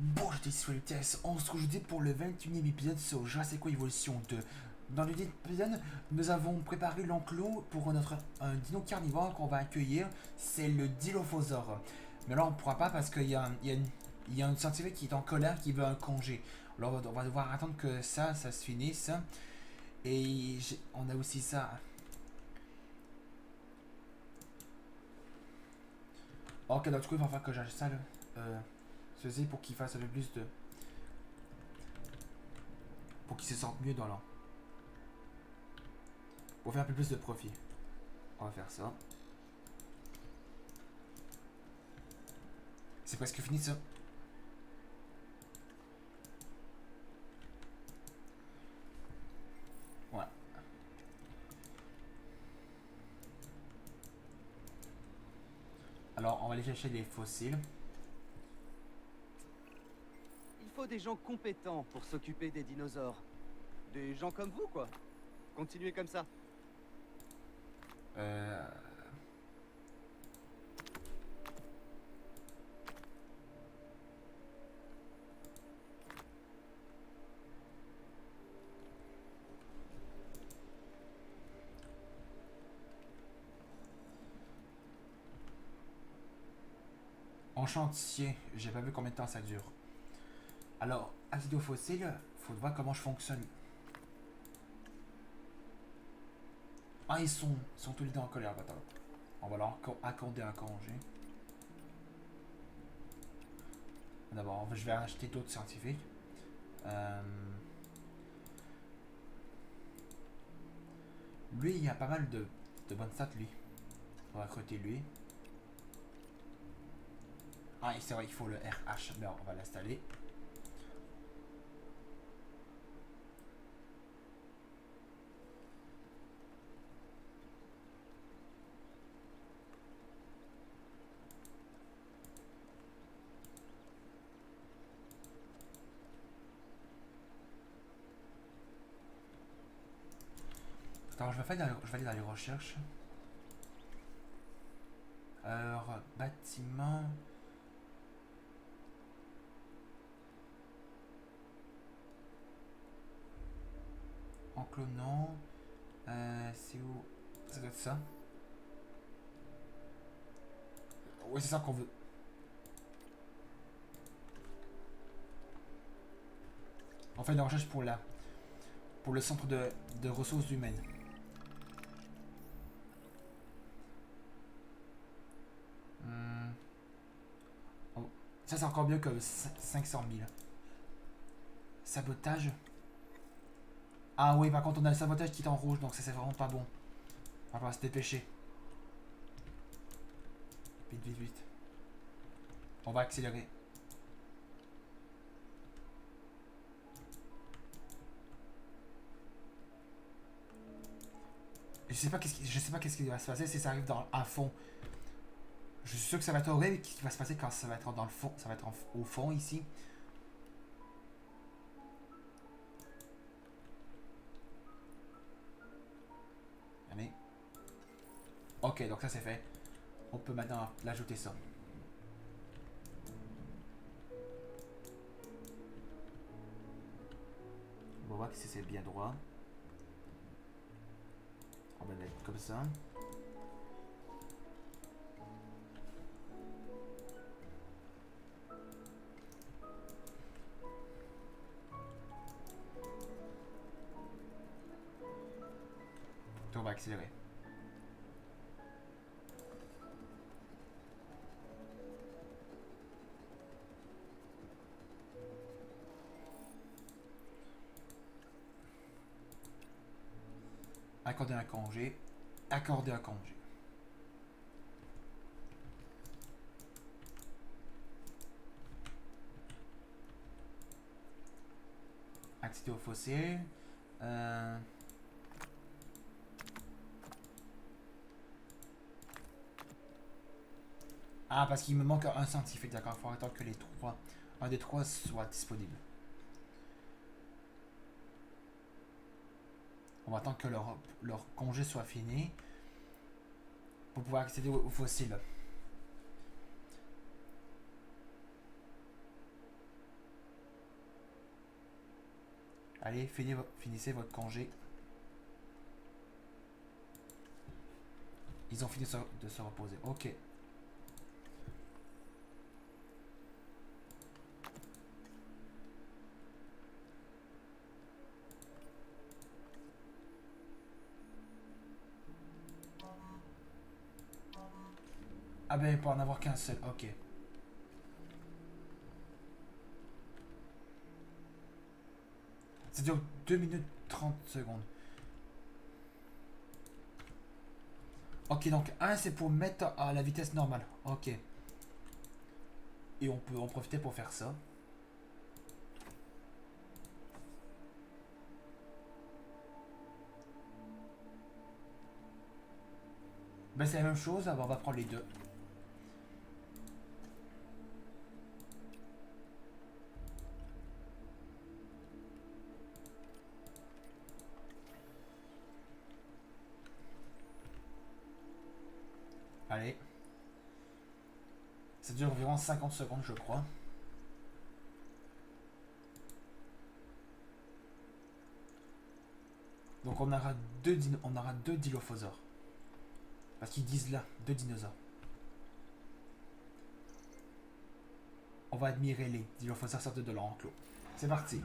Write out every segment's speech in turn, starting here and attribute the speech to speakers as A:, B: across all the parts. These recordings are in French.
A: Bon, j'étais sur le TS, on se retrouve aujourd'hui pour le 21e épisode sur Jurassic World Evolution 2. Dans le épisode, nous avons préparé l'enclos pour notre un dino carnivore qu'on va accueillir, c'est le Dilophosaure. Mais là, on ne pourra pas parce qu'il y a un scientifique qui est en colère qui veut un congé. Alors, on va devoir attendre que ça se finisse. Et on a aussi ça. Ok, donc du coup, il va falloir que j'aille ça là. Ceci pour qu'il fasse un peu plus de. Pour qu'il se sente mieux dans l'an. Pour faire un peu plus de profit. On va faire ça. C'est presque fini ça. Ouais. Alors, on va aller chercher des fossiles.
B: Il faut des gens compétents pour s'occuper des dinosaures. Des gens comme vous, quoi. Continuez comme ça.
A: Euh... En chantier, j'ai pas vu combien de temps ça dure. Alors, acidofossile, faut voir comment je fonctionne. Ah, ils sont tous les deux en colère, attends. On va leur accorder un congé. D'abord, je vais acheter d'autres scientifiques. Euh... Lui, il y a pas mal de bonnes stats, lui. On va recruter lui. Ah, c'est vrai, il faut le RH. Mais on va l'installer. Attends, je vais aller dans les recherches. Alors, bâtiment. Enclos, non. C'est où? Ça doit être ça. Oui, c'est ça qu'on veut. On fait une recherche pour le centre de ressources humaines. Hmm. Oh. Ça, c'est encore mieux que 500 000. Sabotage. Ah oui, par contre, on a le sabotage qui est en rouge, donc ça, c'est vraiment pas bon. On va falloir se dépêcher. Vite, vite, vite. On va accélérer. Je sais pas qu'est-ce qui va se passer si ça arrive à fond. Je suis sûr que ça va être horrible. Qu'est-ce qui va se passer quand ça va être dans le fond? Ça va être au fond ici. Allez. Ok, donc ça c'est fait. On peut maintenant l'ajouter ça. On va voir si c'est bien droit. On va mettre comme ça. Puis on va accélérer. Accorder un congé. Accorder un congé. Accéder au fossile. Ah, parce qu'il me manque un scientifique, d'accord. Il faut attendre que un des trois soit disponible. On va attendre que leur congé soit fini pour pouvoir accéder aux fossiles. Allez, finissez votre congé. Ils ont fini de se reposer. Ok. Ah ben, pour en avoir qu'un seul. Ok. Ça dure 2 minutes 30 secondes. Ok, donc un c'est pour mettre à la vitesse normale. Ok. Et on peut en profiter pour faire ça. Ben c'est la même chose, alors on va prendre les deux. Allez. Ça dure environ 50 secondes, je crois. Donc on aura deux dilophosaures. Parce qu'ils disent là, deux dinosaures. On va admirer les dilophosaures sortir de leur enclos. C'est parti.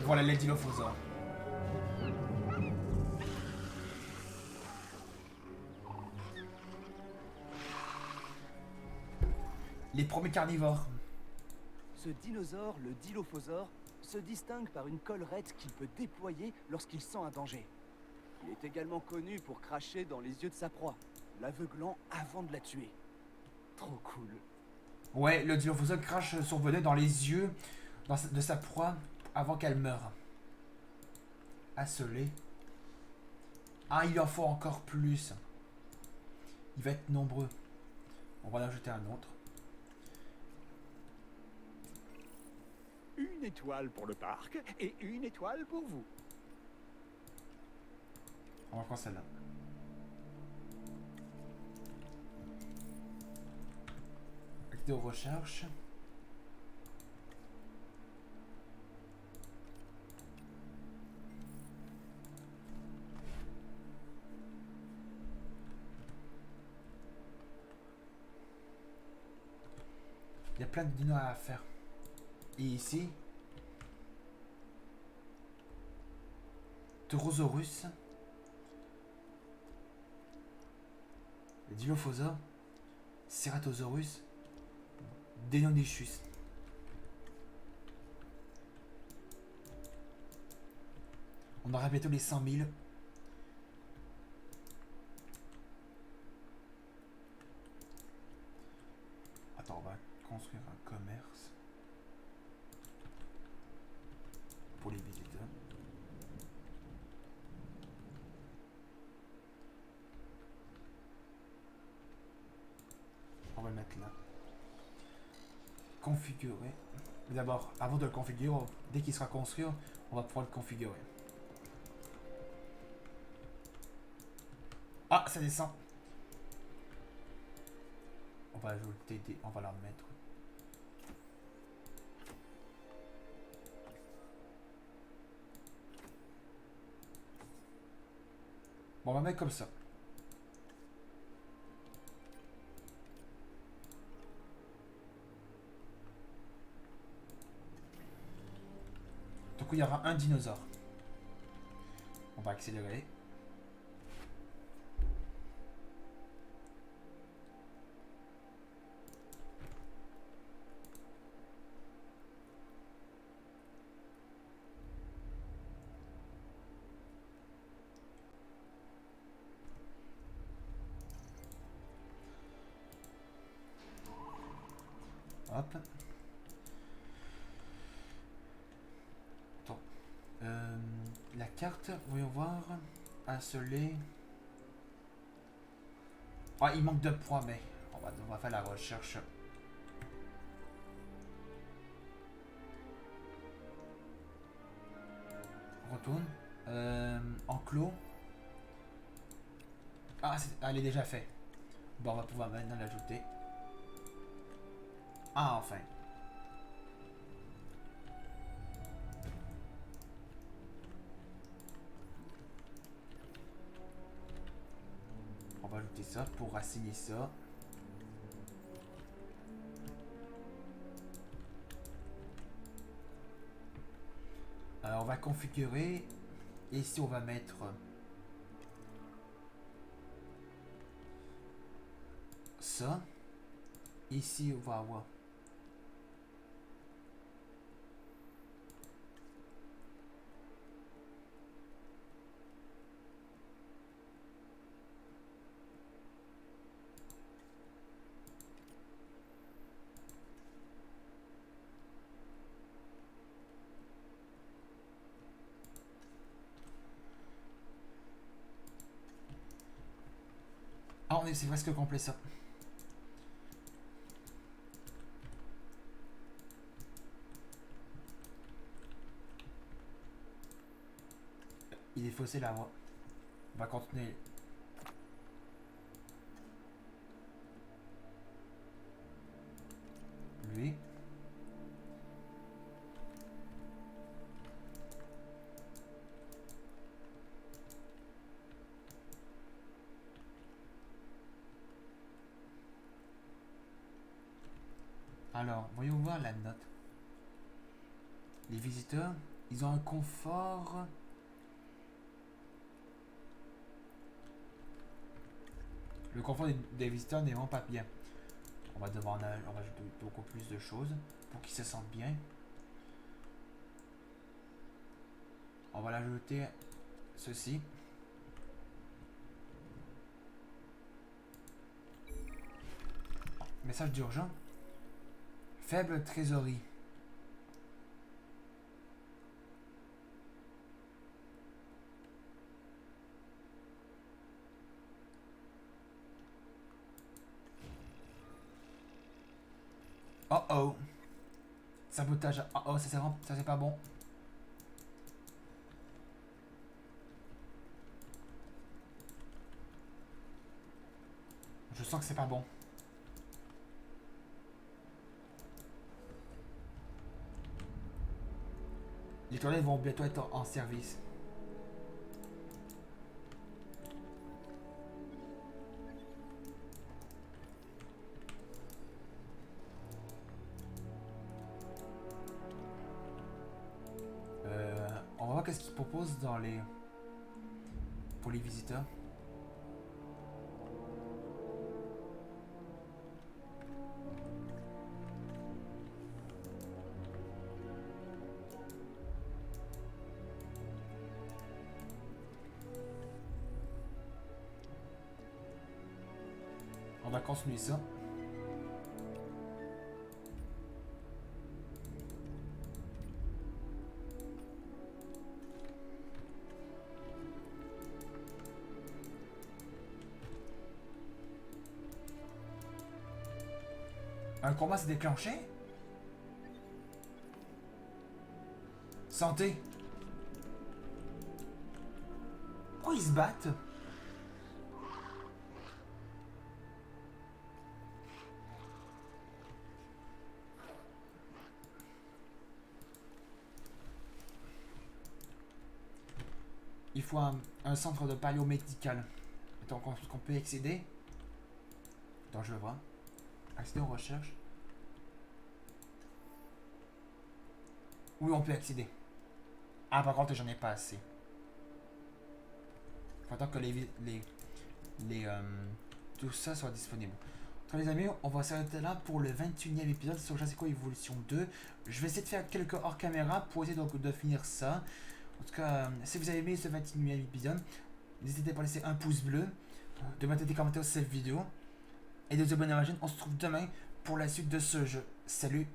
A: Voilà les dilophosaures. Les premiers carnivores.
B: Ce dinosaure, le dilophosaure, se distingue par une collerette qu'il peut déployer lorsqu'il sent un danger. Il est également connu pour cracher dans les yeux de sa proie, l'aveuglant avant de la tuer. Trop cool.
A: Ouais, le dilophosaure crache son venin dans les yeux de sa proie avant qu'elle meure. Asselé. Ah, il en faut encore plus. Il va être nombreux. On va en ajouter un autre.
C: Une étoile pour le parc et une étoile pour vous.
A: On va prendre celle-là. Activité aux recherches. Il y a plein de dinos à faire. Et ici, Taurosaurus, le Dilophosaure, Ceratosaurus, Deinonychus. On aura bientôt les 100 000. Attends, on va construire un commerce pour les visiteurs. On va le mettre là. Configurer. Mais d'abord, avant de le configurer, dès qu'il sera construit, on va pouvoir le configurer. Ah, ça descend. On va ajouter des... On va la mettre. Bon, on va mettre comme ça. Donc il y aura un dinosaure. On va accélérer. Hop. Attends. La carte, voyons voir. Asselé. Ah, il manque de points, mais on va faire la recherche. On retourne. Enclos. Ah, elle est déjà faite. Bon, on va pouvoir maintenant l'ajouter. Ah, enfin. On va ajouter ça pour assigner ça. On va configurer. Et ici, on va mettre ça. Ici, on va avoir ah, c'est presque complet ça. Il est faussé la voix. On va continuer. Lui. Alors, voyons voir la note. Les visiteurs, ils ont un confort. Le confort des visiteurs n'est vraiment pas bien. On va devoir on va ajouter beaucoup plus de choses pour qu'ils se sentent bien. On va l'ajouter ceci. Message d'urgence. Faible trésorerie. Oh oh. Sabotage. Oh oh, ça c'est pas bon. Je sens que c'est pas bon. Les toilettes vont bientôt être en service. On va voir qu'est-ce qu'ils proposent dans les... pour les visiteurs. On va continuer ça. Un combat s'est déclenché? Santé. Oh, ils se battent. Il faut un centre de paléomédical. Attends, qu'on peut accéder. Attends, je vais voir. Accéder aux recherches. Oui, on peut accéder. Ah, par contre, j'en ai pas assez. Faut attendre que tout ça soit disponible. Donc, les amis, on va s'arrêter là pour le 21e épisode sur Je sais quoi Evolution 2. Je vais essayer de faire quelques hors caméra pour essayer de finir ça. En tout cas, si vous avez aimé ce 21e épisode, n'hésitez pas à laisser un pouce bleu, de mettre des commentaires sur cette vidéo et de vous abonner à ma chaîne. On se retrouve demain pour la suite de ce jeu. Salut!